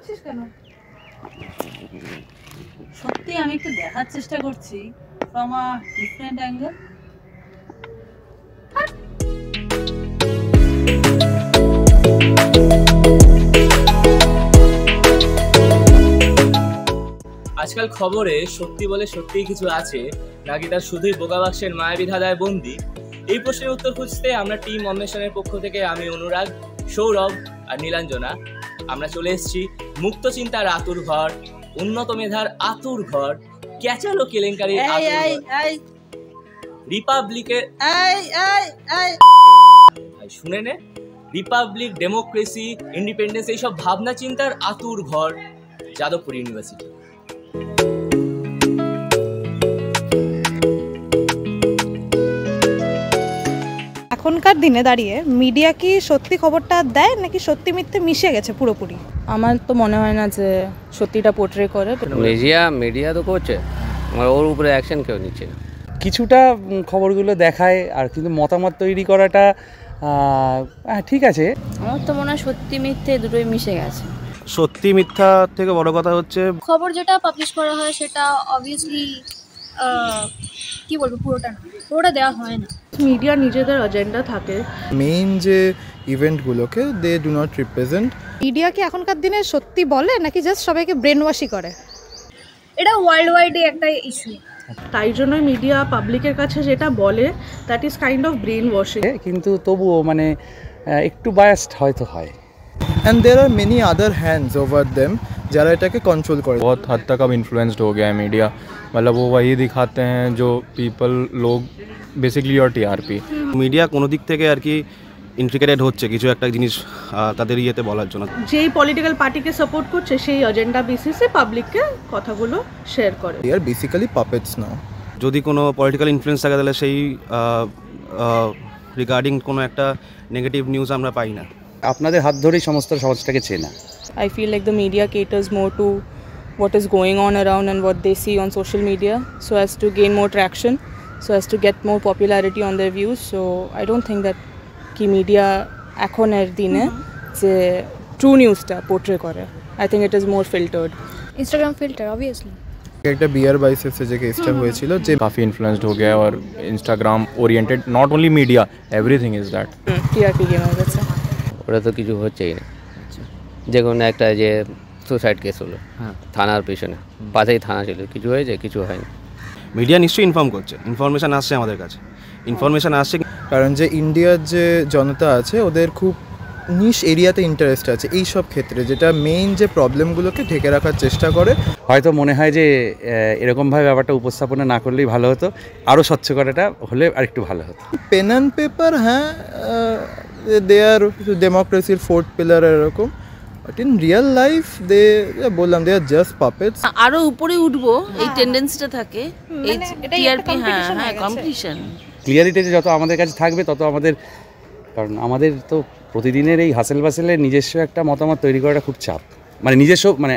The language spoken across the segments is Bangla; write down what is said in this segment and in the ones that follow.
করছিস কেন? সত্যি আমি একটু দেখার চেষ্টা করছি ফ্রম আ ডিফারেন্ট অ্যাঙ্গেল। আজকাল খবরে সত্যি বলে সত্যিই কিছু আছে নাকি তার শুধুই বোকা বাক্সের মায়াবী ধাঁধায় বন্দি, এই প্রশ্নের উত্তর খুঁজতে আমরা টিম অন্বেষণের পক্ষ থেকে আমি অনুরাগ, সৌরভ আর নীলাঞ্জনা আমরা চলে এসেছি মুক্ত চিন্তার আতুর ঘর, উন্নত মেধার আতুর ঘর, ক্যাচালো কেলেঙ্কারির রিপাবলিকের ভাই শুনে নে, রিপাবলিক, ডেমোক্রেসি, ইন্ডিপেন্ডেন্স, এইসব ভাবনা চিন্তার আতুর ঘর, যাদবপুর ইউনিভার্সিটি। এখনকার দিনে দাঁড়িয়ে মিডিয়া কি সত্যি খবরটা দেয় নাকি সত্যি মিথ্যে মিশে গেছে পুরোপুরি? আমার তো মনে হয় না যে সত্যিটা পোর্ট্রে করে। মিডিয়া তো করছে, ওর উপরে অ্যাকশন কেউ নিচ্ছে না। কিছুটা খবরগুলো দেখায় আর কিন্তু মতামত তৈরি করাটা ঠিক আছে। আমার তো মনে হয় সত্যি মিথ্যে দুটোই মিশে গেছে। সত্যি মিথ্যা থেকে বড় কথা হচ্ছে খবর যেটা পাবলিশ করা হয় সেটা অবভিয়াসলি কি বলবো পুরোটা দেওয়া হয় না। মিডিয়া নিজেদের এজেন্ডা থাকে, মেইন যে ইভেন্টগুলোকে they do not represent. Media কি এখনকার দিনে সত্যি বলে নাকি জাস্ট সবাইকে ব্রেন ওয়াশই করে? এটা ওয়ার্ল্ড ওয়াইড একটা ইস্যু, তাই জন্যই মিডিয়া পাবলিকের কাছে যেটা বলে that is kind of brain washing. কিন্তু তবুও মানে একটু বায়াসড হয়তো হয়। And there are many other hands over them যারা এটাকে কন্ট্রোল করে। बहुत हद तक अब इन्फ्लुएंस्ड हो गया है मीडिया, मतलब वो वही दिखाते हैं जो पीपल लोग बेसिकली और टीआरपी। মিডিয়া কোনো দিক থেকে আর কি ইন্ট্রিকেটেড হচ্ছে কিছু একটা জিনিস তাদের ইয়েতে বলার জন্য। যেই পলিটিক্যাল পার্টিকে সাপোর্ট করছে সেই এজেন্ডা বেসিসে পাবলিককে কথাগুলো শেয়ার করে। দে আর বেসিক্যালি পাপেটস নাও। যদি কোনো পলিটিক্যাল ইনফ্লুয়েন্স থাকে তাহলে সেই রিগার্ডিং কোনো একটা নেগেটিভ নিউজ আমরা পাই না। আপনাদের হাত ধরেই সমস্ত সমাজটাকে চেনা। I feel like the media caters more to what is going on around and what they see on social media so as to gain more traction, so as to get more popularity on their views. So I don't think that ki media ekhoner dine je true news ta portray kore. I think it is more filtered. Instagram filter obviously. একটা বিয়ার বাইসেস যে কেসটা হয়েছিল যে काफ़ी इन्फ्लुएंस्ड हो गया है और Instagram oriented, not only media, everything is that. TRP game হয়ে গেছে, ওটা তো কিছু হচ্ছেই না। যে কোনো একটা যে সুসাইড কেস হলো থানার পেছনে, পাশেই থানা ছিল, কিছু হয়েছে? কিছু হয়নি। মিডিয়া নিশ্চয়ই ইনফর্ম করছে, ইনফরমেশান আসছে আমাদের কাছে, ইনফরমেশান আসছে কারণ যে ইন্ডিয়ার যে জনতা আছে ওদের খুব নিশ এরিয়াতে ইন্টারেস্ট আছে এই সব ক্ষেত্রে, যেটা মেইন যে প্রবলেমগুলোকে ঢেকে রাখার চেষ্টা করে। হয়তো মনে হয় যে এরকমভাবে ব্যাপারটা উপস্থাপনা না করলেই ভালো হতো, আরও স্বচ্ছ করাটা হলে আর একটু ভালো হতো। পেন অ্যান্ড পেপার, হ্যাঁ দে আর ডেমোক্রেসির ফোর্থ পিলার এরকম, বাট ইন রিয়েল লাইফ দে বললাম দে আর জাস্ট পাপেটস। আরো উপরে উঠবো এই টেন্ডেন্সিটা থাকে, এই টিআরপি। হ্যাঁ কম্পিটিশন। ক্লিয়ারিটি যত আমাদের কাছে থাকবে তত আমাদের, কারণ আমাদের তো প্রতিদিনের এই হাসেল বাসেলে নিজস্ব একটা মতামত তৈরি করাটা খুব চাপ, মানে নিজস্ব মানে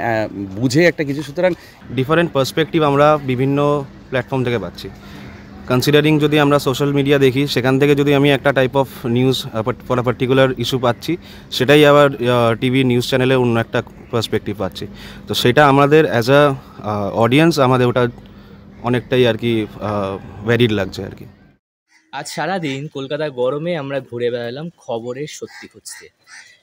বুঝে একটা কিছু। সুতরাং ডিফারেন্ট পার্সপেক্টিভ আমরা বিভিন্ন প্ল্যাটফর্ম থেকে পাচ্ছি। কনসিডারিং যদি আমরা সোশ্যাল মিডিয়া দেখি, সেখান থেকে যদি আমি একটা type of news for a particular issue পাচ্ছি, সেটাই আবার টিভি নিউজ চ্যানেলে অন্য একটা পার্সপেক্টিভ পাচ্ছি। তো সেটা আমাদের অ্যাজ আ অডিয়েন্স আমাদের ওটা অনেকটাই আর কি ভ্যারিড লাগছে আর কি। আজ সারাদিন কলকাতার গরমে আমরা ঘুরে বেড়ালাম খবরের সত্যি খুঁজতে,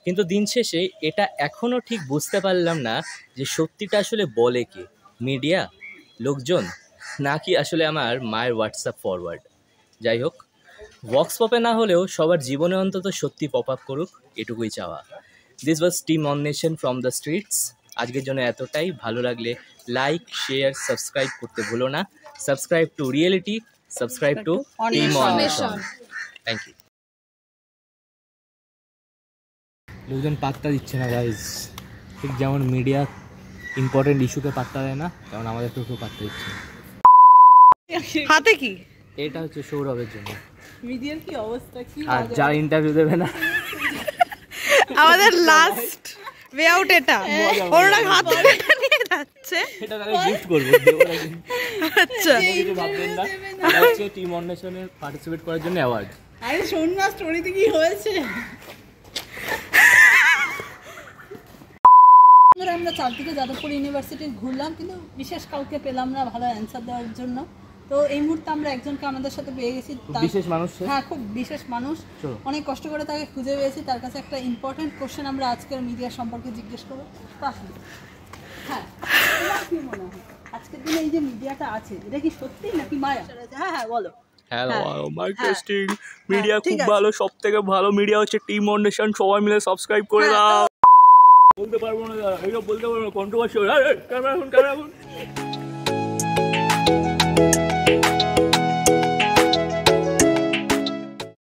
কিন্তু দিন শেষে এটা এখনও ঠিক বুঝতে পারলাম না যে সত্যিটা আসলে বলে কে, মিডিয়া, লোকজন, নাকি আসলে আমার মায়ের হোয়াটসঅ্যাপ ফরওয়ার্ড। যাই হোক, ভক্স পপে না হলেও সবার জীবনে অন্তত সত্যি পপ আপ করুক, এটুকুই চাওয়া। দিস ওয়াজ টিম অন্বেষণ ফ্রম দ্য স্ট্রিটস। আজকের জন্য এতটাই। ভালো লাগলে লাইক, শেয়ার, সাবস্ক্রাইব করতে ভুলো না। Subscribe to reality, subscribe to team Anweshan. Thank you. লোকজন পাত্তা দিচ্ছে না গাইজ, ঠিক যেমন মিডিয়া ইম্পর্টেন্ট ইস্যুকে পাত্তা দেয় না, তেমন আমাদের তো কেউ পাত্তা দিচ্ছে না। হাতে কি? এটা হচ্ছে সৌরভের জন্য। মিডিয়ার কি অবস্থা, কি আর যারা ইন্টারভিউ দেবে না, আমাদের লাস্ট ওয়ে আউট এটা, ওরা হাত ধরে নিয়ে যাচ্ছে, এটা তাহলে গিফট করব। আচ্ছা কিছু ভাববেন না, এটা হচ্ছে টিম অন্বেষণের পার্টিসিপেট করার জন্য অ্যাওয়ার্ড। আরে শোন না, স্টোরিতে কি হয়েছে। আমরা চারদিকে যাদবপুর ইউনিভার্সিটি ঘুরলাম, কিন্তু বিশেষ কাউকে পেলাম না ভালো অ্যান্সার দেওয়ার জন্য। তো এই মুহূর্তে আমরা একজনকে আমাদের সাথে পেয়ে গেছি, বিশেষ মানুষ। হ্যাঁ, খুব বিশেষ মানুষ, অনেক কষ্ট করে তাকে খুঁজে পেয়েছি। তার কাছে একটা ইম্পর্টেন্ট কোশ্চেন আমরা আজকের মিডিয়া সম্পর্কে জিজ্ঞেস করবো। হ্যাঁ, কি মনে হয় আজকের দিনে এই যে মিডিয়াটা আছে এটা কি সত্যি নাকি মায়া? হ্যাঁ হ্যাঁ বলো। হ্যালো, মার্কেটিং মিডিয়া খুব ভালো, সব থেকে ভালো মিডিয়া হচ্ছে টিম ফাউন্ডেশন, সবাই মিলে সাবস্ক্রাইব করে দাও। বলতে পারবো না, এইসব বলতে পারবো না, কন্ট্রোভার্সিয়াল।